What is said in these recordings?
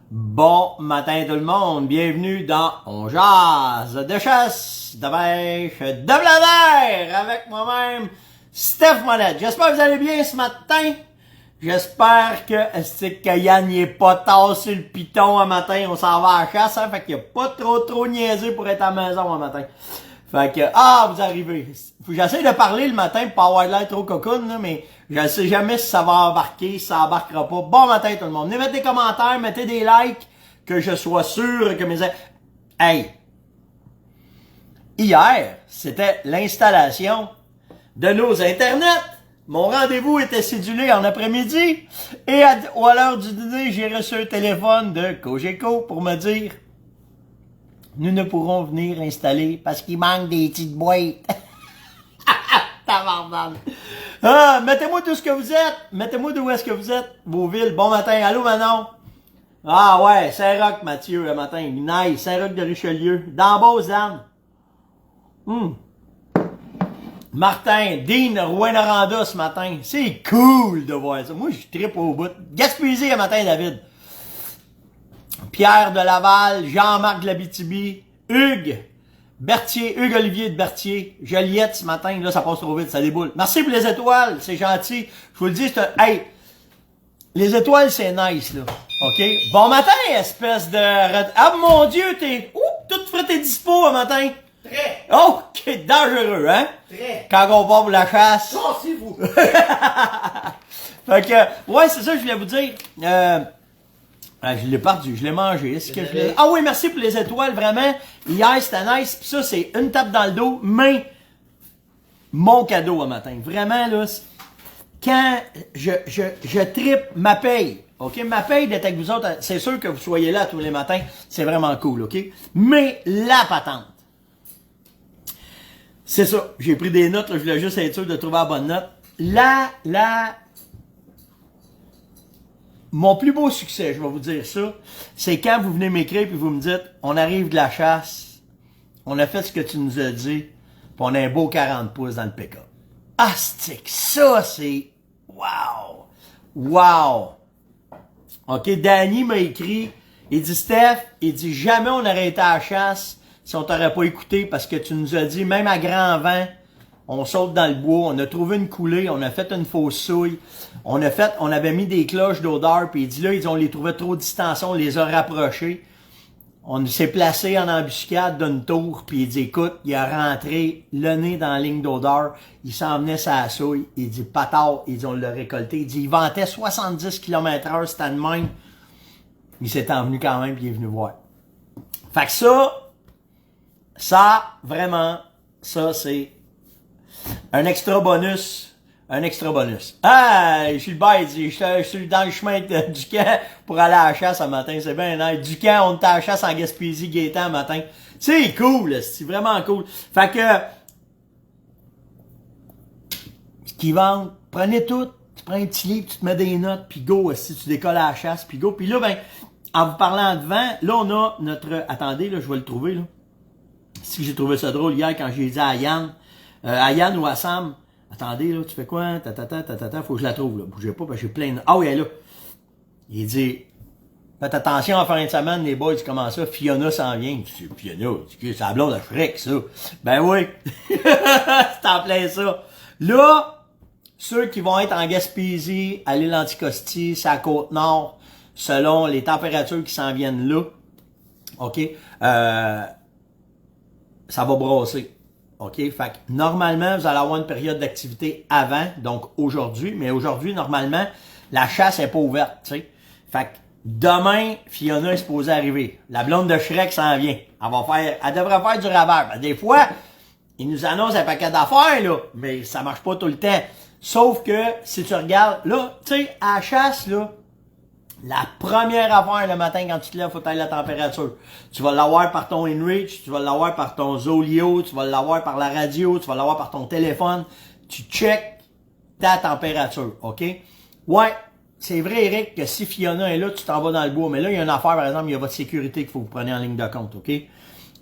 Bon matin tout le monde, bienvenue dans On jase de chasse, de pêche, de bladère avec moi-même, Steph Monette. J'espère que vous allez bien ce matin. J'espère que Yann n'y est pas tassé le piton un matin, on s'en va à la chasse, hein, fait qu'il n'y a pas trop niaisé pour être à la maison un matin. Fait que, vous arrivez. J'essaie de parler le matin pour pas avoir l'air trop cocoon, là, mais je ne sais jamais si ça va embarquer, si ça embarquera pas. Bon matin tout le monde. Venez mettre des commentaires, mettez des likes, que je sois sûr que mes... Hey! Hier, c'était l'installation de nos internets. Mon rendez-vous était cédulé en après-midi. Et à l'heure du dîner, j'ai reçu un téléphone de Cogeco pour me dire: nous ne pourrons venir installer parce qu'il manque des petites boîtes. Mettez-moi tout ce que vous êtes. Mettez-moi d'où est-ce que vous êtes, vos villes. Bon matin. Allô, Manon? Ah ouais, Saint-Roch, Mathieu, le matin. Nice. Saint-Roch de Richelieu. Dans Beauce-Anne. Martin, Dean, Rouyn-Noranda ce matin. C'est cool de voir ça. Moi, je trippe au bout. Gaspésie le matin, David. Pierre de Laval, Jean-Marc de l'Abitibi, Hugues Olivier de Berthier, Joliette ce matin, là ça passe trop vite, ça déboule. Merci pour les étoiles, c'est gentil. Je vous le dis, hey, les étoiles c'est nice là, ok? Bon matin, espèce de... Ah mon Dieu, tout frais t'es dispo un matin? Très. Ok, dangereux, hein? Très. Quand on part pour la chasse. Cassez-vous. Fait que, ouais, c'est ça que je voulais vous dire. Je l'ai perdu, je l'ai mangé. Est-ce que Ah oui, merci pour les étoiles, vraiment. Hier, c'était nice. Puis ça, c'est une tape dans le dos, mais mon cadeau un matin. Vraiment, là, quand je trippe ma paye, ok? Ma paye d'être avec vous autres, c'est sûr que vous soyez là tous les matins, c'est vraiment cool, ok? Mais la patente, c'est ça. J'ai pris des notes, là, je voulais juste être sûr de trouver la bonne note. Mon plus beau succès, je vais vous dire ça, c'est quand vous venez m'écrire puis vous me dites: on arrive de la chasse, on a fait ce que tu nous as dit, puis on a un beau 40 pouces dans le pick-up. Astique, ça c'est... Wow! Wow! Ok, Danny m'a écrit, il dit: Steph, il dit jamais on aurait été à la chasse si on t'aurait pas écouté parce que tu nous as dit, même à grand vent, on saute dans le bois, on a trouvé une coulée, on a fait une fausse souille, on avait mis des cloches d'odeur, puis il dit là, on les trouvait trop distancés, on les a rapprochés. On s'est placé en embuscade d'une tour, puis il dit: écoute, il a rentré le nez dans la ligne d'odeur, il s'en venait sa souille, il dit patard, il dit on l'a récolté, il dit il ventait 70 km/h, c'était de même. Il s'est envenu quand même, puis il est venu voir. Fait que ça, vraiment, ça c'est un extra bonus. Un extra bonus. Je suis le bail, il dit, je suis dans le chemin du camp pour aller à la chasse ce matin. C'est bien nice. Du camp, on était à la chasse en Gaspésie, Gaétan ce matin. C'est cool, c'est vraiment cool. Fait que, ce qu'ils vendent, prenez tout. Tu prends un petit livre, tu te mets des notes, puis go, si tu décolles à la chasse, puis go. Puis là, ben, en vous parlant de vent, là, on a notre... Attendez, là, je vais le trouver, là. Si j'ai trouvé ça drôle hier quand j'ai dit à Yann ou à Sam: attendez, là, tu fais quoi? Faut que je la trouve, là. Bougez pas, parce que j'ai plein de... Ah oui, elle est là. Il dit: faites attention en fin de semaine, les boys, comment ça? Fiona s'en vient. C'est Fiona, c'est la blonde de Shrek, ça. Ben oui. C'est en plein ça. Là, ceux qui vont être en Gaspésie, à l'île Anticosti, c'est à Côte-Nord, selon les températures qui s'en viennent là, ok, ça va brasser. OK? Fait que normalement, vous allez avoir une période d'activité avant, donc aujourd'hui, mais aujourd'hui, normalement, la chasse est pas ouverte, tu sais. Fait que demain, Fiona est supposée arriver. La blonde de Shrek s'en vient. Elle devrait faire du ravage. Ben, des fois, ils nous annoncent un paquet d'affaires, là, mais ça marche pas tout le temps. Sauf que, si tu regardes, là, tu sais, à la chasse, là, la première affaire le matin quand tu te lèves, faut tailler la température. Tu vas l'avoir par ton InReach, tu vas l'avoir par ton Zolio, tu vas l'avoir par la radio, tu vas l'avoir par ton téléphone. Tu checkes ta température, OK? Ouais, c'est vrai, Eric, que si Fiona est là, tu t'en vas dans le bois. Mais là, il y a une affaire, par exemple, il y a votre sécurité qu'il faut que vous preniez en ligne de compte, OK?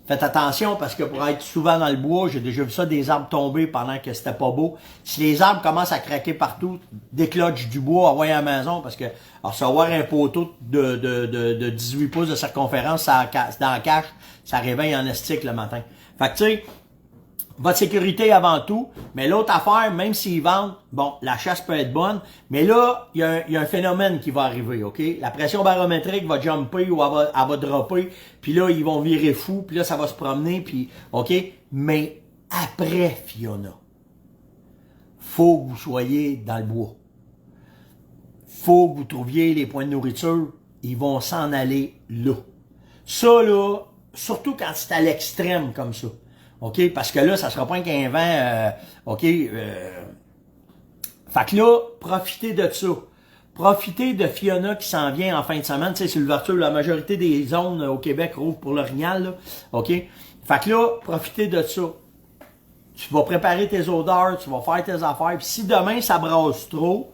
Faites attention parce que pour être souvent dans le bois, j'ai déjà vu ça, des arbres tomber pendant que c'était pas beau. Si les arbres commencent à craquer partout, décloche du bois, envoyez à la maison parce que recevoir un poteau de 18 pouces de circonférence dans la cache, ça réveille en estique le matin. Fait que tu sais, votre sécurité avant tout, mais l'autre affaire, même s'ils vendent, bon, la chasse peut être bonne, mais là, il y a un phénomène qui va arriver, OK? La pression barométrique va jumper ou elle va dropper, puis là, ils vont virer fou, puis là, ça va se promener, puis, OK? Mais après Fiona, faut que vous soyez dans le bois. Faut que vous trouviez les points de nourriture, ils vont s'en aller là. Ça, là, surtout quand c'est à l'extrême comme ça. OK? Parce que là, ça sera pas qu'un vent, OK? Fait que là, profitez de ça. Profitez de Fiona qui s'en vient en fin de semaine. Tu sais, c'est l'ouverture, la majorité des zones au Québec rouvrent pour l'Orignal, là. OK? Fait que là, profitez de ça. Tu vas préparer tes odeurs, tu vas faire tes affaires. Puis si demain, ça brasse trop,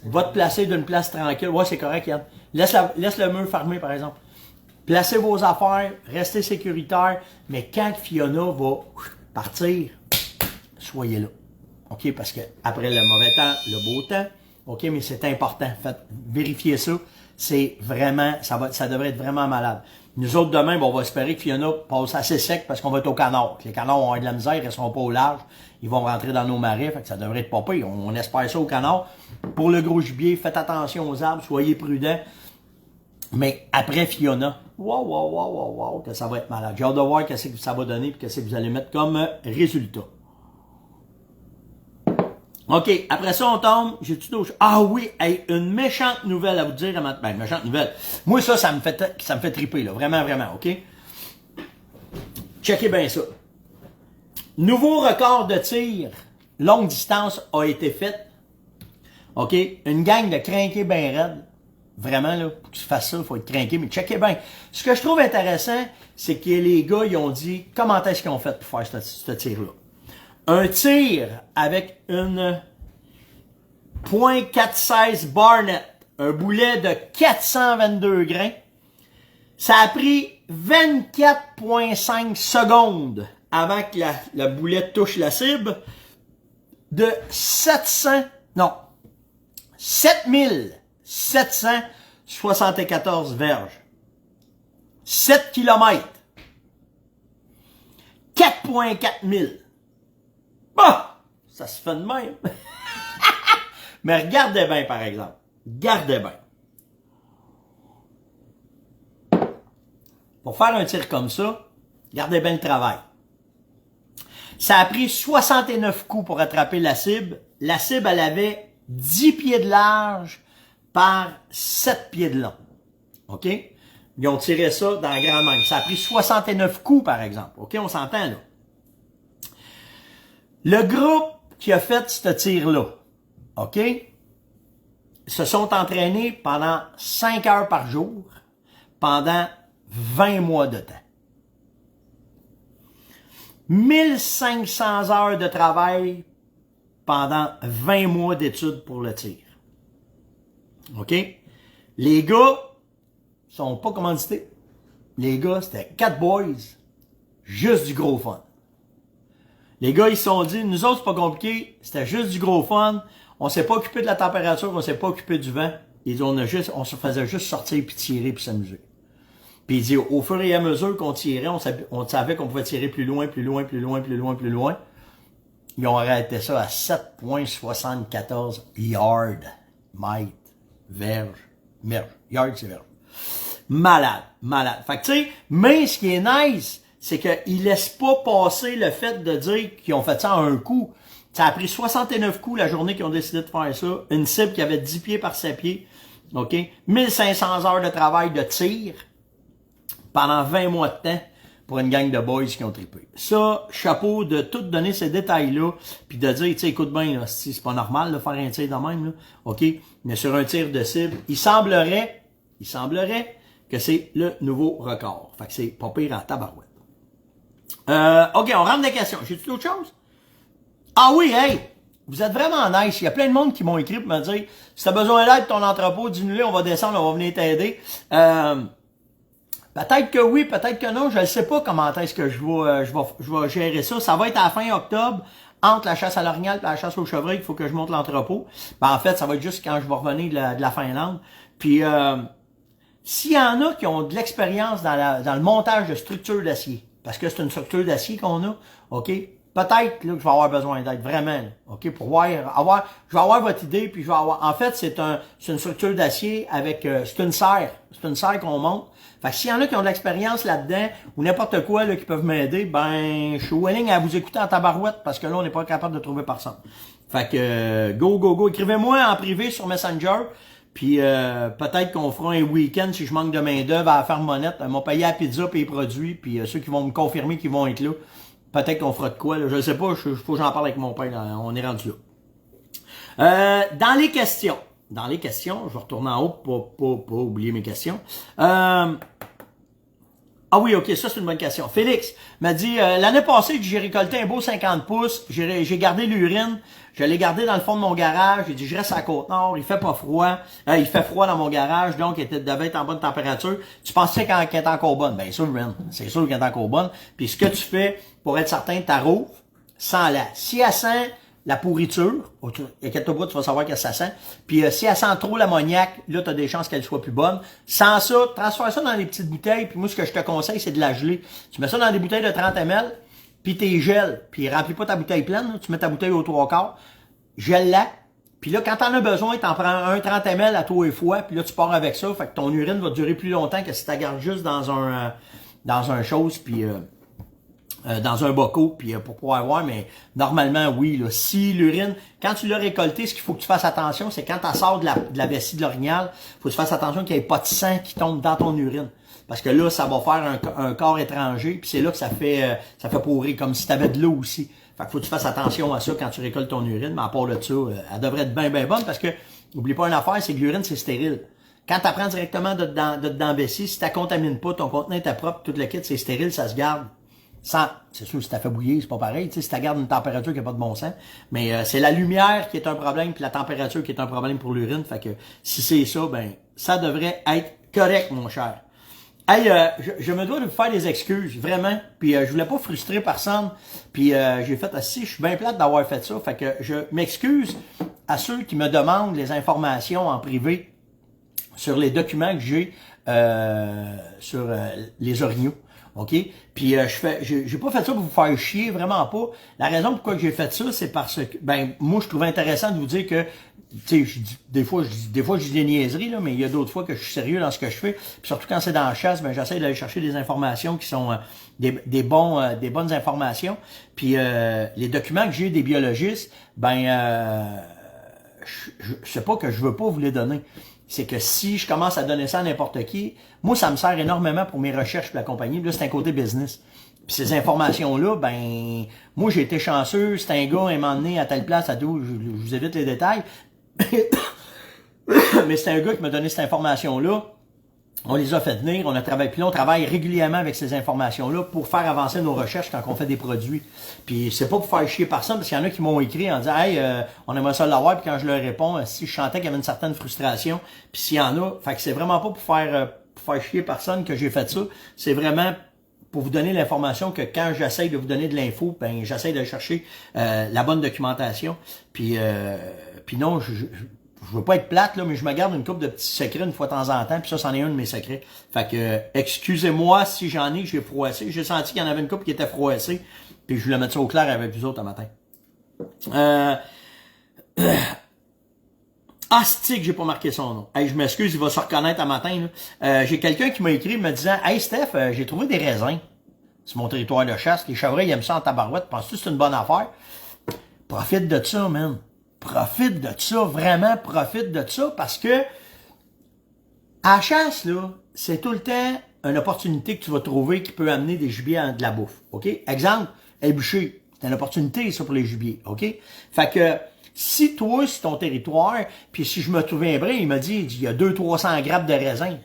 va te placer d'une place tranquille. Ouais, c'est correct, Yann. Laisse le mur fermé, par exemple. Placez vos affaires, restez sécuritaire, mais quand Fiona va partir, soyez là. OK? Parce que après le mauvais temps, le beau temps, OK, mais c'est important. Faites, vérifiez ça. C'est vraiment, ça devrait être vraiment malade. Nous autres, demain, bon, on va espérer que Fiona passe assez sec parce qu'on va être au canard. Les canards vont avoir de la misère, ils ne seront pas au large. Ils vont rentrer dans nos marais, fait que ça devrait être pas pire. On espère ça au canard. Pour le gros gibier, faites attention aux arbres, soyez prudents. Mais après Fiona, wow, que ça va être malade. J'ai hâte de voir qu'est-ce que ça va donner et qu'est-ce que vous allez mettre comme résultat. OK, après ça, on tombe, j'ai-tu d'autres choses? Ah oui, hey, une méchante nouvelle à vous dire. Ben, méchante nouvelle. Moi, ça me fait triper, là. Vraiment, vraiment, OK? Checkez bien ça. Nouveau record de tir longue distance a été fait. OK? Une gang de crinqués bien raides. Vraiment, là, pour que tu fasses ça, il faut être crinqué, mais checkez bien. Ce que je trouve intéressant, c'est que les gars, ils ont dit, comment est-ce qu'ils ont fait pour faire ce tir-là? Un tir avec une .416 Barnett, un boulet de 422 grains. Ça a pris 24,5 secondes avant que la boulette touche la cible de 7774 verges. 7 km. 4,4 000. Bah! Ça se fait de même. Mais regardez bien, par exemple. Regardez bien. Pour faire un tir comme ça, regardez bien le travail. Ça a pris 69 coups pour attraper la cible. La cible, elle avait 10 pieds de large par 7 pieds de long. OK? Ils ont tiré ça dans la grande mangue. Ça a pris 69 coups, par exemple. OK? On s'entend, là. Le groupe qui a fait ce tir-là, OK, se sont entraînés pendant 5 heures par jour, pendant 20 mois de temps. 1500 heures de travail pendant 20 mois d'études pour le tir. OK? Les gars sont pas commandités. Les gars, c'était 4 boys, juste du gros fun. Les gars, ils se sont dit, nous autres, c'est pas compliqué, c'était juste du gros fun. On s'est pas occupé de la température, on s'est pas occupé du vent. Et on se faisait juste sortir puis tirer puis s'amuser. Puis il dit, au fur et à mesure qu'on tirait, on savait qu'on pouvait tirer plus loin. Ils ont arrêté ça à 7,74 yards. Mètres, verge. Yard, c'est verge. Malade. Fait que tu sais, mais ce qui est nice, c'est qu'ils laissent pas passer le fait de dire qu'ils ont fait ça en un coup. Ça a pris 69 coups la journée qu'ils ont décidé de faire ça. Une cible qui avait 10 pieds par 7 pieds. OK? 1500 heures de travail de tir pendant 20 mois de temps pour une gang de boys qui ont trippé. Ça, chapeau de tout donner ces détails-là, puis de dire, tu sais, écoute bien, là, c'est pas normal de faire un tir de même, là. OK? Mais sur un tir de cible, il semblerait que c'est le nouveau record. Fait que c'est pas pire en tabarouette. OK, on rentre des questions. J'ai-tu d'autres choses? Ah oui, hey! Vous êtes vraiment nice. Il y a plein de monde qui m'ont écrit pour me dire, si t'as besoin d'aide de ton entrepôt, dis-nous-le, on va descendre, on va venir t'aider. Peut-être que oui, peut-être que non. Je ne sais pas comment est-ce que je vais gérer ça. Ça va être à la fin octobre, entre la chasse à l'orignal et la chasse au chevreuil, il faut que je monte l'entrepôt. Ben, en fait, ça va être juste quand je vais revenir de la Finlande. Puis, s'il y en a qui ont de l'expérience dans le montage de structures d'acier, parce que c'est une structure d'acier qu'on a, OK? Peut-être là, que je vais avoir besoin d'aide, vraiment, là, OK? Pour je vais avoir votre idée, puis je vais avoir. En fait, c'est une structure d'acier avec. C'est une serre qu'on monte. Fait que s'il y en a qui ont de l'expérience là-dedans, ou n'importe quoi là, qui peuvent m'aider, ben je suis willing à vous écouter en tabarouette, parce que là, on n'est pas capable de trouver personne. Fait que go. Écrivez-moi en privé sur Messenger. Puis peut-être qu'on fera un week-end si je manque de main-d'œuvre à faire monette. Ils m'ont payé la pizza et les produits, puis ceux qui vont me confirmer qu'ils vont être là. Peut-être qu'on fera de quoi, là. Je ne sais pas, faut que j'en parle avec mon père, là. On est rendu là. Dans les questions, je vais retourner en haut pour pas oublier mes questions. Ah oui, ok, ça c'est une bonne question. Félix m'a dit, l'année passée, j'ai récolté un beau 50 pouces, j'ai gardé l'urine, je l'ai gardé dans le fond de mon garage, j'ai dit, je reste à la Côte-Nord, il fait pas froid, il fait froid dans mon garage, donc il devait être en bonne température. Tu pensais qu'elle est encore bonne? Ben sûr, man, c'est sûr qu'elle est encore bonne. Puis ce que tu fais, pour être certain, t'arrouves, sans la. Si elle sent la pourriture, inquiète-toi pas, tu vas savoir que ça sent. Puis si elle sent trop l'ammoniac, là, tu as des chances qu'elle soit plus bonne. Sans ça, transfère ça dans des petites bouteilles. Puis moi, ce que je te conseille, c'est de la geler. Tu mets ça dans des bouteilles de 30 ml, puis t'es gèles. Puis remplis pas ta bouteille pleine, là. Tu mets ta bouteille aux 3/4, gèle-la. Puis là, quand t'en as besoin, t'en prends un 30 ml à toi et fois, puis là, tu pars avec ça. Fait que ton urine va durer plus longtemps que si tu la gardes juste dans un chose, puis dans un bocal, puis pour pouvoir voir, mais normalement, oui, là, si l'urine, quand tu l'as récolté, ce qu'il faut que tu fasses attention, c'est quand tu sors de la vessie de l'orignal, faut que tu fasses attention qu'il n'y ait pas de sang qui tombe dans ton urine. Parce que là, ça va faire un corps étranger, puis c'est là que ça fait pourrir, comme si tu avais de l'eau aussi. Fait que faut que tu fasses attention à ça quand tu récoltes ton urine, mais à part de ça, elle devrait être bien bonne, parce que, n'oublie pas une affaire, c'est que l'urine, c'est stérile. Quand tu apprends directement de dedans la vessie, si tu contamines pas, ton contenant est propre, tout le kit, c'est stérile, ça se garde. C'est sûr, si t'as fait bouillir, c'est pas pareil, tu sais, si t'as garde une température qui n'a pas de bon sens. Mais c'est la lumière qui est un problème, puis la température qui est un problème pour l'urine. Fait que si c'est ça, ben ça devrait être correct, mon cher. Hey, je me dois de vous faire des excuses, vraiment. Puis je voulais pas frustrer personne. Puis j'ai fait je suis bien plate d'avoir fait ça. Fait que je m'excuse à ceux qui me demandent les informations en privé sur les documents que j'ai sur les orignaux. OK? Puis j'ai pas fait ça pour vous faire chier, vraiment pas. La raison pourquoi j'ai fait ça, c'est parce que moi je trouvais intéressant de vous dire que tu sais, des fois je dis des niaiseries là, mais il y a d'autres fois que je suis sérieux dans ce que je fais. Puis surtout quand c'est dans la chasse, j'essaie d'aller chercher des informations qui sont des bonnes informations. Puis les documents que j'ai des biologistes, c'est pas que je veux pas vous les donner. C'est que si je commence à donner ça à n'importe qui, moi, ça me sert énormément pour mes recherches pour la compagnie. Là, c'est un côté business. Puis ces informations-là, moi, j'ai été chanceux. C'est un gars, un moment donné, à telle place, à tout, je vous évite les détails. Mais c'est un gars qui m'a donné cette information-là. On les a fait venir, on a travaillé, puis là, on travaille régulièrement avec ces informations-là pour faire avancer nos recherches quand on fait des produits. Puis c'est pas pour faire chier personne, parce qu'il y en a qui m'ont écrit en disant « Hey, on aimerait ça l'avoir », puis quand je leur réponds, si je sentais qu'il y avait une certaine frustration, puis s'il y en a, fait que c'est vraiment pas pour faire chier personne que j'ai fait ça, c'est vraiment pour vous donner l'information que quand j'essaye de vous donner de l'info, j'essaye de chercher la bonne documentation. Puis non, je veux pas être plate, là, mais je me garde une couple de petits secrets une fois de temps en temps, puis ça, c'en est un de mes secrets. Fait que, excusez-moi si j'en ai, j'ai froissé. J'ai senti qu'il y en avait une couple qui était froissée, puis je voulais mettre ça au clair avec vous autres un matin. Astic, j'ai pas marqué son nom. Hey, je m'excuse, il va se reconnaître un matin, là. J'ai quelqu'un qui m'a écrit me disant « Hey, Steph, j'ai trouvé des raisins sur mon territoire de chasse. Les chevreuils, ils aiment ça en tabarouette. Penses-tu que c'est une bonne affaire? » Profite de ça, man. Profite de ça, vraiment profite de ça, parce que à la chasse, là, c'est tout le temps une opportunité que tu vas trouver qui peut amener des gibiers à de la bouffe. OK? Exemple, un bûcher. C'est une opportunité, ça, pour les gibiers. OK? Fait que si toi, c'est ton territoire, puis si je me souviens bien, il m'a dit, il y a 200-300 grammes de raisin.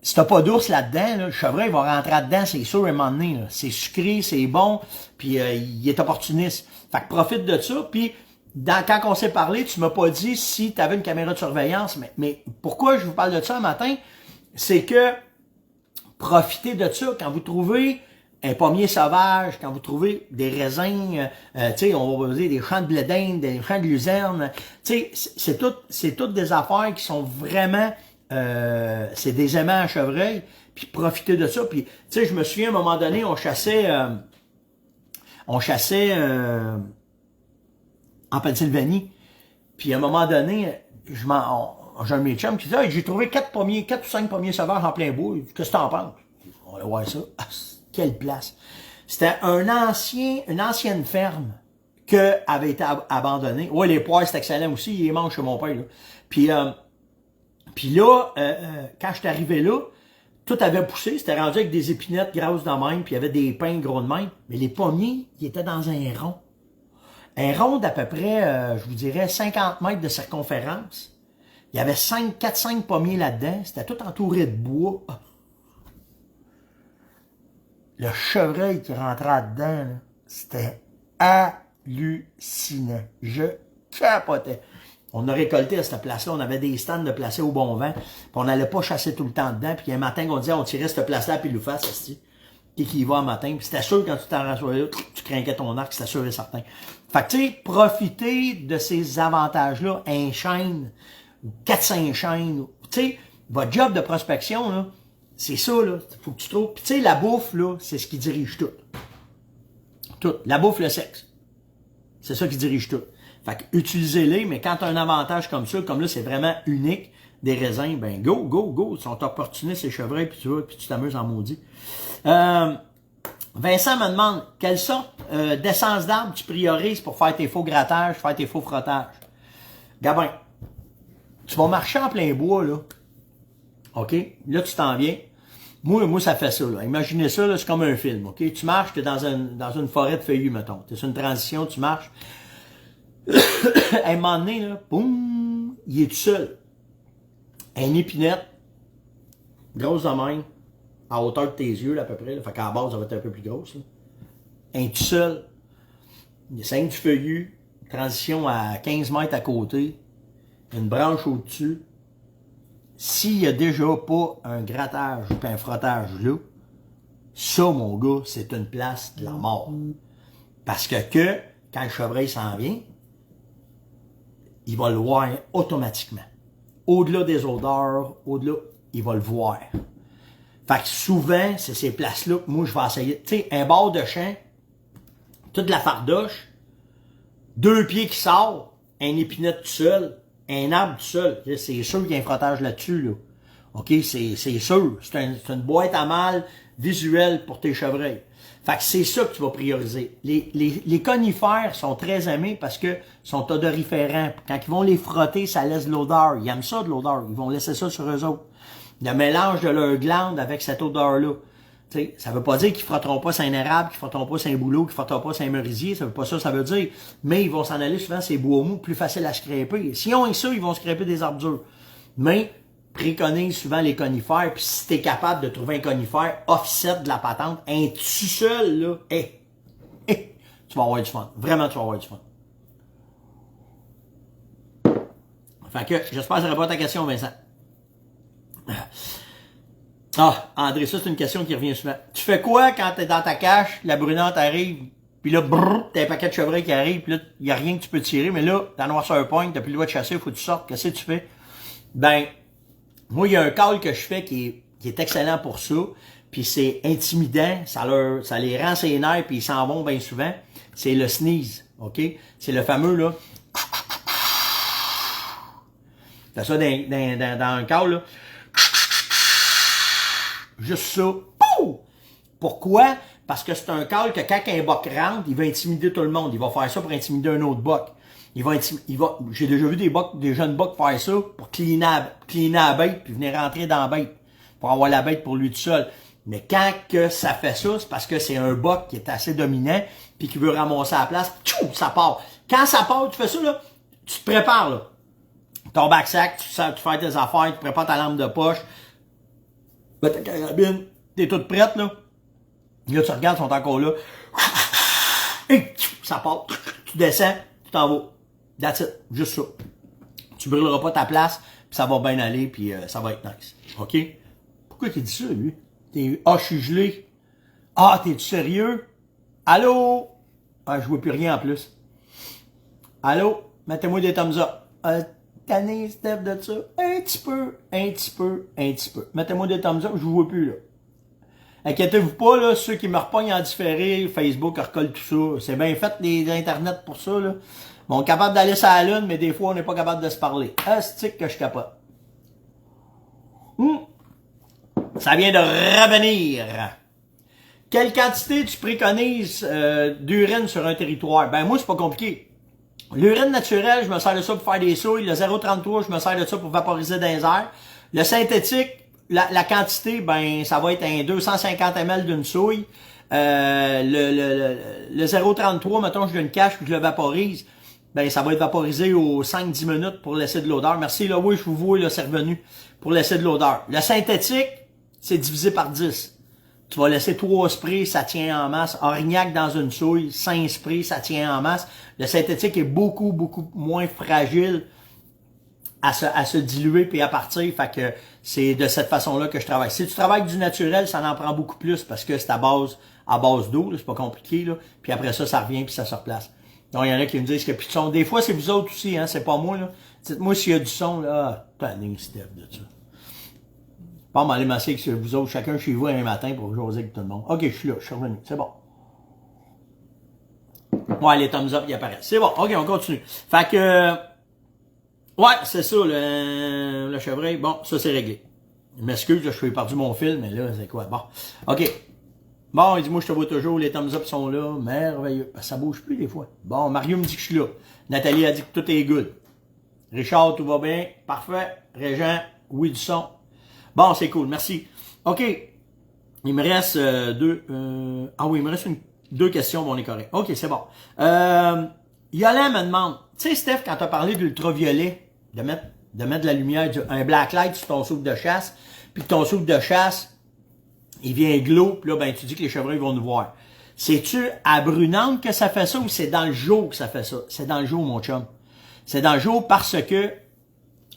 Si t'as pas d'ours là-dedans, là, le chevreuil va rentrer là-dedans, c'est sûr, à un moment donné. C'est sucré, c'est bon, puis il est opportuniste. Fait que profite de ça, puis quand on s'est parlé, tu m'as pas dit si tu avais une caméra de surveillance, mais pourquoi je vous parle de ça un matin, c'est que profitez de ça. Quand vous trouvez un pommier sauvage, quand vous trouvez des raisins, tu sais, on va dire des champs de blé d'Inde, des champs de luzerne, tu sais, c'est toutes des affaires qui sont vraiment, c'est des aimants à chevreuil, puis profitez de ça. Puis, tu sais, je me souviens, à un moment donné, on chassait en Pennsylvanie, puis à un moment donné, j'ai un de mes chums qui dit « Hey, j'ai trouvé 4 ou 5 pommiers sauvages en plein bois, qu'est-ce que t'en penses? » On va voir ça. Ah, quelle place! C'était une ancienne ferme que avait été abandonnée. Ouais, les poires, c'est excellent aussi, ils les mangent chez mon père, là. Puis là, quand je suis arrivé là, tout avait poussé, c'était rendu avec des épinettes grosses de même, puis il y avait des pins gros de même, mais les pommiers, ils étaient dans un rond. Un rond d'à peu près, je vous dirais, 50 mètres de circonférence. Il y avait 4-5 pommiers là-dedans, c'était tout entouré de bois. Le chevreuil qui rentrait dedans, c'était hallucinant. Je capotais. On a récolté à cette place-là, on avait des stands de placés au bon vent, puis on n'allait pas chasser tout le temps dedans, puis un matin, on disait, on tirait cette place-là, puis il nous fasse, qui y va un matin, puis c'était sûr, quand tu t'en rassois là, tu craquais ton arc, c'était sûr et certain. Fait que, tu sais, profitez de ces avantages-là, un chêne, 4-5 chênes, tu sais, votre job de prospection, là, c'est ça, là, faut que tu trouves. Puis tu sais, la bouffe, là, c'est ce qui dirige tout. Tout. La bouffe, le sexe. C'est ça qui dirige tout. Fait que utilisez-les, mais quand tu as un avantage comme ça, comme là, c'est vraiment unique, des raisins, ben go, go, go. Ils sont opportunistes, ces chevreuils, puis tu vas, puis tu t'amuses en maudit. Vincent me demande, quelle sorte d'essence d'arbre tu priorises pour faire tes faux grattages, faire tes faux frottages? Gabin, tu vas marcher en plein bois, là. OK? Là, tu t'en viens. Moi, ça fait ça, là. Imaginez ça, là, c'est comme un film, OK? Tu marches, t'es dans une forêt de feuillus, mettons. T'es sur une transition, tu marches. À un moment donné, là, boum, il est tout seul. Une épinette, grosse de même, à hauteur de tes yeux, là, à peu près, là. Fait qu'à la base, ça va être un peu plus grosse, là. Un tout seul. Il y a 5 du feuillu, transition à 15 mètres à côté, une branche au-dessus. S'il n'y a déjà pas un grattage ou un frottage là, ça, mon gars, c'est une place de la mort. Parce que quand le chevreuil s'en vient, il va le voir automatiquement. Au-delà des odeurs, au-delà, il va le voir. Fait que souvent, c'est ces places-là que moi, je vais essayer. Tu sais, un bord de champ, toute la fardoche, 2 pieds qui sortent, un épinette tout seul, un arbre tout seul. C'est sûr qu'il y a un frottage là-dessus, là. OK? C'est sûr. C'est une boîte à mal visuelle pour tes chevreuils. Fait que c'est ça que tu vas prioriser. Les conifères sont très aimés parce que sont odoriférants. Quand ils vont les frotter, ça laisse de l'odeur. Ils aiment ça, de l'odeur. Ils vont laisser ça sur eux autres. Le mélange de leur glande avec cette odeur-là. T'sais, ça veut pas dire qu'ils frotteront pas sur un érable, qu'ils frotteront pas sur un bouleau, qu'ils frotteront pas sur un merisier, ça veut pas ça veut dire. Mais ils vont s'en aller souvent ces bois mous, plus facile à scraper. Si on est ça, ils vont scraper des arbres durs. Mais, préconise souvent les conifères, puis si t'es capable de trouver un conifère offset de la patente, un tout seul, là, tu vas avoir du fun. Vraiment, tu vas avoir du fun. Fait que, j'espère que ça répond à ta question, Vincent. Ah, André, ça c'est une question qui revient souvent. Tu fais quoi quand t'es dans ta cache, la brunante arrive, puis là, brrr, t'as un paquet de chevreuils qui arrive, puis là, y a rien que tu peux tirer, mais là, dans la noirceur pointe, t'as plus le droit de chasser, faut que tu sortes, qu'est-ce que tu fais? Ben, moi, il y a un call que je fais qui est excellent pour ça, puis c'est intimidant, ça les rend ses nerfs, puis ils s'en vont bien souvent. C'est le sneeze, OK? C'est le fameux, là. T'as ça dans un call, là. Juste ça. Pouf! Pourquoi? Parce que c'est un call que quand un boc rentre, il va intimider tout le monde. Il va faire ça pour intimider un autre boc. J'ai déjà vu des jeunes bocs faire ça pour cleaner la bête puis venir rentrer dans la bête. Pour avoir la bête pour lui tout seul. Mais quand que ça fait ça, c'est parce que c'est un boc qui est assez dominant puis qui veut ramasser la place. Tchou, ça part. Quand ça part, tu fais ça, là, tu te prépares, là. Ton backsack, tu fais tes affaires, tu prépares ta lampe de poche. Ben, ta carabine, t'es toute prête, là. Là, tu regardes, ils sont encore là. Et ça part. Tu descends, tu t'en vas. That's it. Juste ça. Tu brûleras pas ta place, puis ça va bien aller, puis ça va être nice. OK? Pourquoi il dit ça, lui? Ah, je suis gelé. Ah, t'es-tu sérieux? Allô? Ah, je vois plus rien en plus. Allô? Mettez-moi des thumbs up. Tanné, Steph, de ça? Un petit peu, un petit peu, un petit peu. Mettez-moi des thumbs up, je vous vois plus, là. Inquiétez-vous pas, là, ceux qui me repognent en différé, Facebook recolle tout ça. C'est bien fait, les internets pour ça, là. Bon, on est capable d'aller sur la lune, mais des fois, on n'est pas capable de se parler. Astique que je capote. Ça vient de revenir. Quelle quantité tu préconises d'urine sur un territoire? Ben, moi, c'est pas compliqué. L'urine naturelle, je me sers de ça pour faire des souilles. Le 0,33, je me sers de ça pour vaporiser dans les airs. Le synthétique, la quantité, ben, ça va être un 250 ml d'une souille. Le 0,33, mettons, je le cache puis je le vaporise. Ben, ça va être vaporisé aux 5-10 minutes pour laisser de l'odeur. Merci, là, oui, je vous vois, là, c'est revenu pour laisser de l'odeur. Le synthétique, c'est divisé par 10. Tu vas laisser 3 sprays, ça tient en masse. Orignac dans une souille, 5 sprays, ça tient en masse. Le synthétique est beaucoup, beaucoup moins fragile à se diluer puis à partir. Fait que c'est de cette façon-là que je travaille. Si tu travailles du naturel, ça en prend beaucoup plus parce que c'est à base d'eau, c'est pas compliqué, là. Puis après ça, ça revient puis ça se replace. Donc, il y en a qui me disent qu'il n'y a plus de son. Des fois, c'est vous autres aussi, hein, c'est pas moi, là. Dites-moi s'il y a du son, là. Tanning, Steph, de ça. Pas m'aller masser que vous autres, chacun chez vous un matin pour jaser avec tout le monde. Ok, je suis là, je suis revenu, c'est bon. Ouais, les thumbs up, ils apparaissent. C'est bon, ok, on continue. Fait que, ouais, c'est ça, le chevreuil. Bon, ça c'est réglé. Je m'excuse, je suis perdu mon fil, mais là, c'est quoi? Bon, ok. Bon, il dit, moi, je te vois toujours, les thumbs up sont là. Merveilleux. Ça bouge plus des fois. Bon, Mario me dit que je suis là. Nathalie a dit que tout est good. Richard, tout va bien. Parfait. Régent, oui, du son. Bon, c'est cool, merci. OK. Il me reste oui, il me reste deux questions, bon, on est correct. OK, c'est bon. Yolande me demande, tu sais, Steph, quand tu as parlé d'ultraviolet, de mettre de la lumière, un black light sur ton souffle de chasse, puis que ton souffle de chasse, il vient glow, puis là, ben, tu dis que les chevreuils vont nous voir. C'est-tu à Brunante que ça fait ça ou c'est dans le jour que ça fait ça? C'est dans le jour, mon chum. C'est dans le jour parce que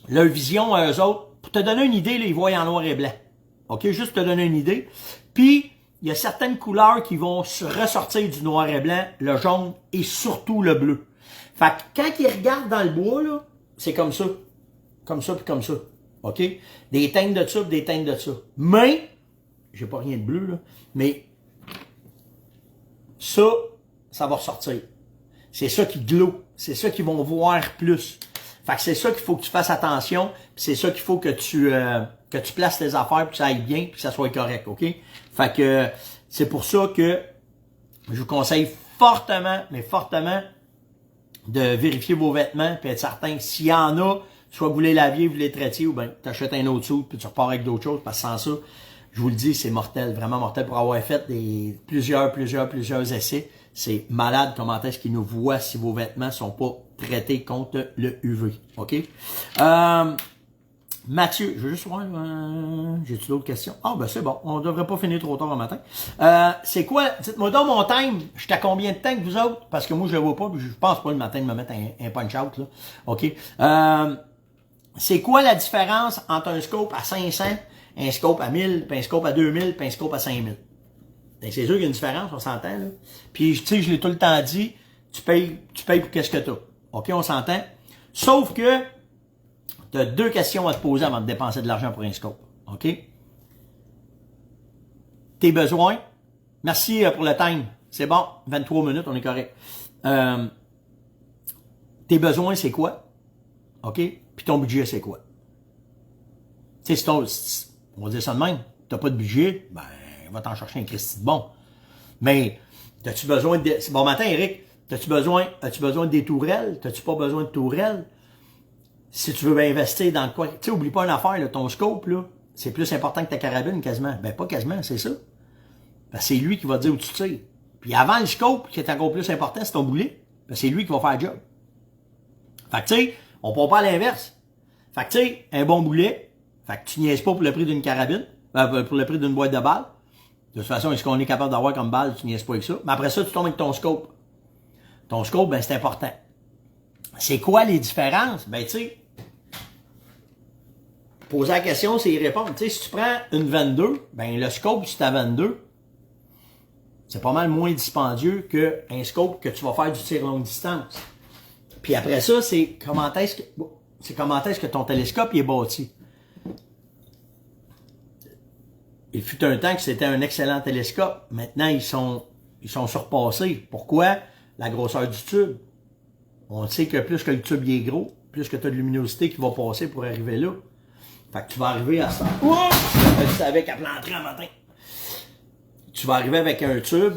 leur vision à eux autres, pour te donner une idée, là, ils voient en noir et blanc. OK? Juste pour te donner une idée. Puis, il y a certaines couleurs qui vont se ressortir du noir et blanc, le jaune et surtout le bleu. Fait que quand ils regardent dans le bois, là, c'est comme ça. Comme ça puis comme ça. OK? Des teintes de ça des teintes de ça. Mais, j'ai pas rien de bleu, là, mais ça va ressortir. C'est ça qui glow. C'est ça qu'ils vont voir plus. Fait que c'est ça qu'il faut que tu fasses attention, puis c'est ça qu'il faut que tu places tes affaires pour que ça aille bien, puis que ça soit correct, OK? Fait que c'est pour ça que je vous conseille fortement, mais fortement, de vérifier vos vêtements, puis être certain que s'il y en a, soit vous les laviez, vous les traitiez, ou bien tu achètes un autre soude, puis tu repars avec d'autres choses, parce que sans ça, je vous le dis, c'est mortel, vraiment mortel pour avoir fait plusieurs essais. C'est malade comment est-ce qu'ils nous voient si vos vêtements sont pas traités contre le UV. OK? Mathieu, je veux juste voir, j'ai-tu d'autres questions? Ah, ben c'est bon, on devrait pas finir trop tard le matin. C'est quoi, dites-moi donc mon time, j'étais à combien de temps que vous autres? Parce que moi, je le vois pas, puis je pense pas le matin de me mettre un punch-out, là. OK? C'est quoi la différence entre un scope à 500, un scope à 1000, puis un scope à 2000, puis un scope à 5000? Ben, c'est sûr qu'il y a une différence, on s'entend, là. Puis, tu sais, je l'ai tout le temps dit, tu payes pour qu'est-ce que t'as. OK, on s'entend? Sauf que, tu as 2 questions à te poser avant de dépenser de l'argent pour un scope. OK? Tes besoins. Merci pour le time. C'est bon, 23 minutes, on est correct. Tes besoins, c'est quoi? OK? Puis ton budget, c'est quoi? Tu sais, on va dire ça de même, t'as pas de budget, ben, va t'en chercher un Christy de bon. Mais, as-tu besoin de... Bon matin, Eric. As-tu besoin des tourelles? T'as-tu pas besoin de tourelles? Si tu veux investir dans quoi... Tu sais, oublie pas une affaire, là, ton scope, là, c'est plus important que ta carabine, quasiment. Ben, pas quasiment, c'est ça. Ben, c'est lui qui va te dire où tu tires. Puis avant le scope, qui est encore plus important, c'est ton boulet. Ben, c'est lui qui va faire le job. Fait que, tu sais, on ne prend pas à l'inverse. Fait que, tu sais, un bon boulet, fait que tu niaises pas pour le prix d'une carabine, pour le prix d'une boîte de balles. De toute façon, est-ce qu'on est capable d'avoir comme balle, tu niaises pas avec ça. Mais après ça, tu tombes avec ton scope. Ton scope, ben, c'est important. C'est quoi les différences? Ben, tu sais, poser la question, c'est y répondre. Tu sais, si tu prends une 22, ben le scope sur ta 22, c'est pas mal moins dispendieux qu'un scope que tu vas faire du tir longue distance. Puis après ça, c'est comment est-ce que ton télescope est bâti. Il fut un temps que c'était un excellent télescope. Maintenant, ils sont surpassés. Pourquoi? La grosseur du tube. On sait que plus que le tube est gros, plus que tu as de luminosité qui va passer pour arriver là. Fait que tu vas arriver à ça. Je savais qu'à l'entrée un matin. Tu vas arriver avec un tube.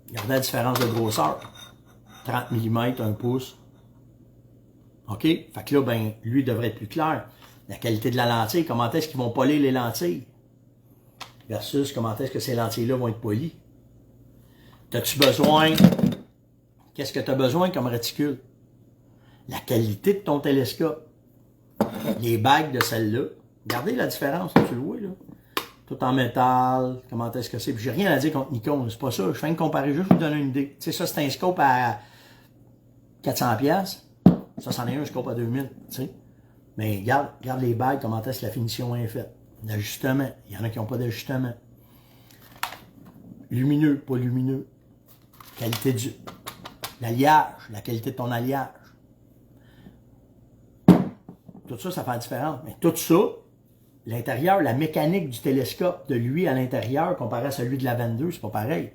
Regardez la différence de grosseur. 30 mm, 1 pouce. OK? Fait que là, ben, lui devrait être plus clair. La qualité de la lentille, comment est-ce qu'ils vont polir les lentilles? Versus comment est-ce que ces lentilles-là vont être polies. T'as-tu besoin? Qu'est-ce que tu as besoin comme réticule? La qualité de ton télescope. Les bagues de celle-là. Regardez la différence, tu le vois, là. Tout en métal, comment est-ce que c'est. Puis j'ai rien à dire contre Nikon, c'est pas ça. Je fais une comparaison, juste pour vous donner une idée. Tu sais, ça, c'est un scope à 400$. Ça, c'en est un scope à 2000$, tu sais. Mais regarde les bagues, comment est-ce que la finition est faite. L'ajustement. Il y en a qui n'ont pas d'ajustement. Lumineux, pas lumineux. Qualité du... L'alliage, la qualité de ton alliage. Tout ça, ça fait la différence. Mais tout ça, l'intérieur, la mécanique du télescope de lui à l'intérieur comparé à celui de la 22, c'est pas pareil.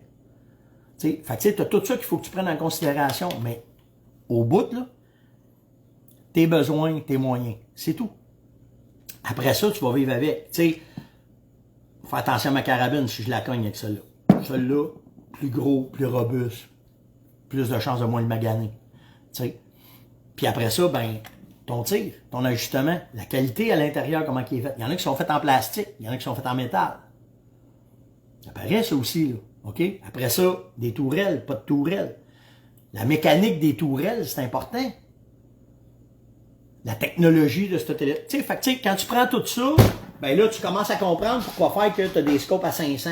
T'sais, fait que tu as tout ça qu'il faut que tu prennes en considération. Mais au bout, là, tes besoins, tes moyens. C'est tout. Après ça, tu vas vivre avec. Tu sais, fais attention à ma carabine si je la cogne avec celle-là. Celle-là, plus gros, plus robuste, plus de chances de moins le maganer. Tu sais. Puis après ça, ben, ton tir, ton ajustement, la qualité à l'intérieur, comment il est fait. Il y en a qui sont faits en plastique, il y en a qui sont faits en métal. Ça paraît ça aussi, là. OK? Après ça, des tourelles, pas de tourelles. La mécanique des tourelles, c'est important. La technologie de ce téléphone. Tu sais, quand tu prends tout ça, ben là, tu commences à comprendre pourquoi faire que tu as des scopes à 500,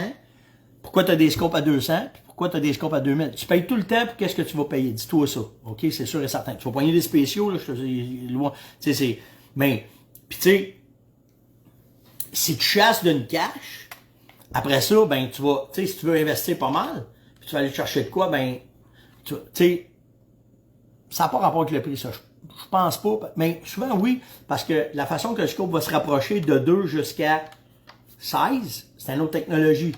pourquoi tu as des scopes à 200, puis pourquoi tu as des scopes à 2000. Tu payes tout le temps pour qu'est-ce que tu vas payer. Dis-toi ça. OK? C'est sûr et certain. Tu vas pogner des spéciaux, là, je te dis, loin. Tu sais, c'est... Mais, puis tu sais, si tu chasses d'une cache, après ça, ben, tu vas... Tu sais, si tu veux investir pas mal, puis tu vas aller chercher de quoi, ben, tu sais, ça n'a pas rapport avec le prix, ça. Je pense pas, mais souvent oui, parce que la façon que le scope va se rapprocher de 2 jusqu'à 16, c'est une autre technologie.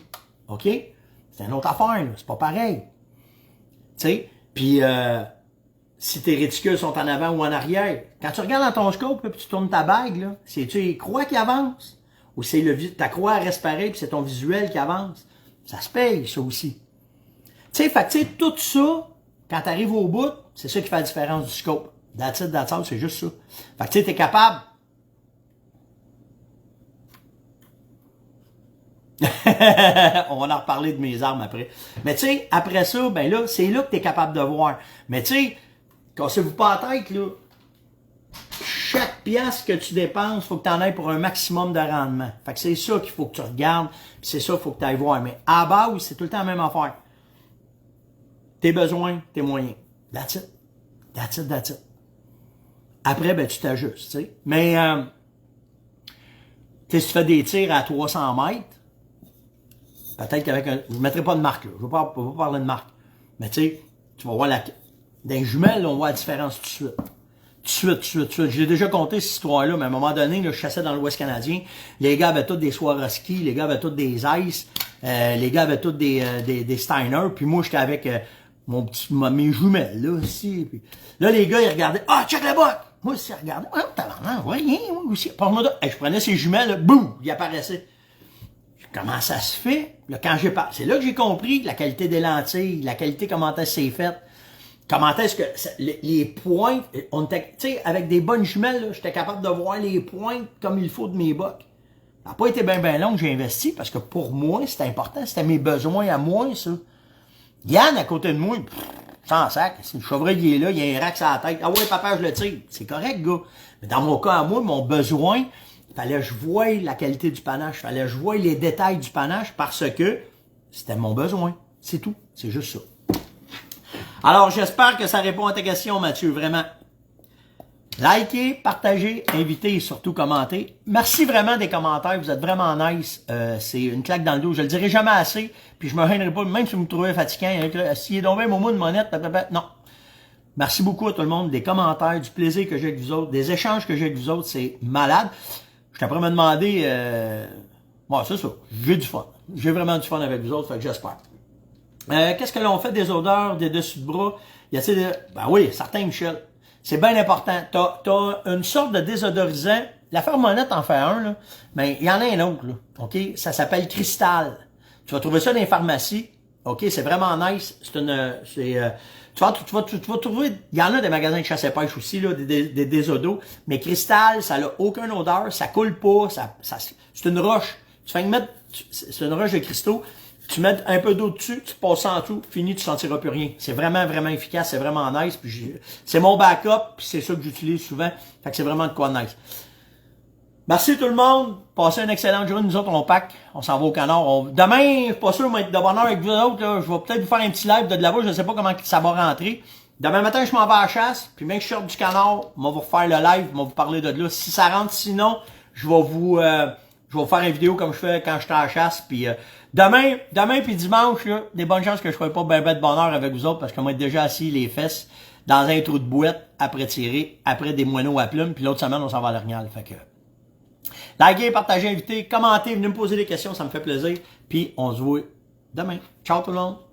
OK? C'est une autre affaire, c'est pas pareil. Tu sais? Puis, si tes réticules sont en avant ou en arrière, quand tu regardes dans ton scope, puis tu tournes ta bague, là, c'est-tu les croix qui avancent? Ou c'est ta croix reste pareille, puis c'est ton visuel qui avance? Ça se paye, ça aussi. Tu sais, fait que, tu sais, tout ça, quand tu arrives au bout, c'est ça qui fait la différence du scope. That's it, c'est juste ça. Fait que tu sais, t'es capable. On va en reparler de mes armes après. Mais tu sais, après ça, ben là, c'est là que t'es capable de voir. Mais tu sais, cassez-vous pas la tête, là. Chaque pièce que tu dépenses, faut que tu en ailles pour un maximum de rendement. Fait que c'est ça qu'il faut que tu regardes, puis c'est ça qu'il faut que tu ailles voir. Mais à base, c'est tout le temps la même affaire. Tes besoins, tes moyens. That's it. That's it, that's it. Après, ben, tu t'ajustes, tu sais. Mais, si tu fais des tirs à 300 mètres, peut-être qu'avec un... Je ne mettrai pas de marque, là. Je ne veux pas parler de marque. Mais tu sais, tu vas voir la... Dans les jumelles, on voit la différence tout de suite. Tout de suite. J'ai déjà compté cette histoire-là, mais à un moment donné, là, je chassais dans l'Ouest canadien. Les gars avaient tous des Swarovski, les gars avaient tous des Ice, les gars avaient tous des Steiner, puis moi, j'étais avec mes jumelles, là, aussi. Puis là, les gars, ils regardaient. Ah, check le bas! Moi aussi, je regardais. Ah, tabarnak, rien, moi aussi. Je prenais ces jumelles, là, boum, ils apparaissaient. Comment ça se fait? Là, quand j'ai parlé, c'est là que j'ai compris la qualité des lentilles, la qualité, comment est-ce que c'est fait. Comment est-ce que les pointes, on était, tu sais, avec des bonnes jumelles, j'étais capable de voir les pointes comme il faut de mes bocs. Ça n'a pas été bien long que j'ai investi parce que pour moi, c'était important, c'était mes besoins à moi, ça. Yann, à côté de moi, sans sac, si le chevreuil est là, il y a un rack sur la tête. Ah ouais, papa, je le tire. C'est correct, gars. Mais dans mon cas, à moi, mon besoin, il fallait que je voie la qualité du panache, il fallait que je voie les détails du panache parce que c'était mon besoin. C'est tout. C'est juste ça. Alors, j'espère que ça répond à ta question, Mathieu, vraiment. Likez, partagez, invitez et surtout commentez. Merci vraiment des commentaires, vous êtes vraiment nice. C'est une claque dans le dos, je le dirai jamais assez, puis je me gênerai pas, même si vous me trouvez fatigant, s'il est tombé mon mot de monette, non. Merci beaucoup à tout le monde, des commentaires, du plaisir que j'ai avec vous autres, des échanges que j'ai avec vous autres, c'est malade. Je t'apprends à me demander, bon, c'est ça, j'ai du fun. J'ai vraiment du fun avec vous autres, fait que j'espère. Qu'est-ce que l'on fait des odeurs des dessus de bras? Y a-t-il des... Ben oui, certains, Michel. C'est bien important. T'as une sorte de désodorisant. La Phéromonette en fait un, là. Mais il y en a un autre, là. OK? Ça s'appelle Cristal. Tu vas trouver ça dans les pharmacies. OK? C'est vraiment nice. Tu vas trouver, il y en a des magasins de chasse et pêche aussi, là, des désodos. Mais Cristal, ça n'a aucune odeur. Ça coule pas. C'est une roche. Tu fais mettre, c'est une roche de cristaux. Tu mets un peu d'eau dessus, tu passes en tout, fini, tu sentiras plus rien. C'est vraiment, vraiment efficace, c'est vraiment nice. Puis c'est mon backup, puis c'est ça que j'utilise souvent. Fait que c'est vraiment de quoi nice. Merci tout le monde. Passez une excellente journée. Nous autres, on pack. On s'en va au canard. Demain, je suis pas sûr de être de bonne heure avec vous autres. Là. Je vais peut-être vous faire un petit live de là-bas. Je ne sais pas comment ça va rentrer. Demain matin, je m'en vais à la chasse. Puis même que je sors du canard, on va vous refaire le live. On va vous parler de là. Si ça rentre, sinon, je vais vous faire une vidéo comme je fais quand je suis à la chasse. Puis demain puis dimanche, là, des bonnes chances que je ne ferai pas ben de bonne heure avec vous autres parce qu'on va être déjà assis les fesses dans un trou de bouette après tirer, après des moineaux à plumes. Puis l'autre semaine, on s'en va à l'Orignal. Fait que likez, partagez, invitez, commentez, venez me poser des questions, ça me fait plaisir. Puis on se voit demain. Ciao tout le monde!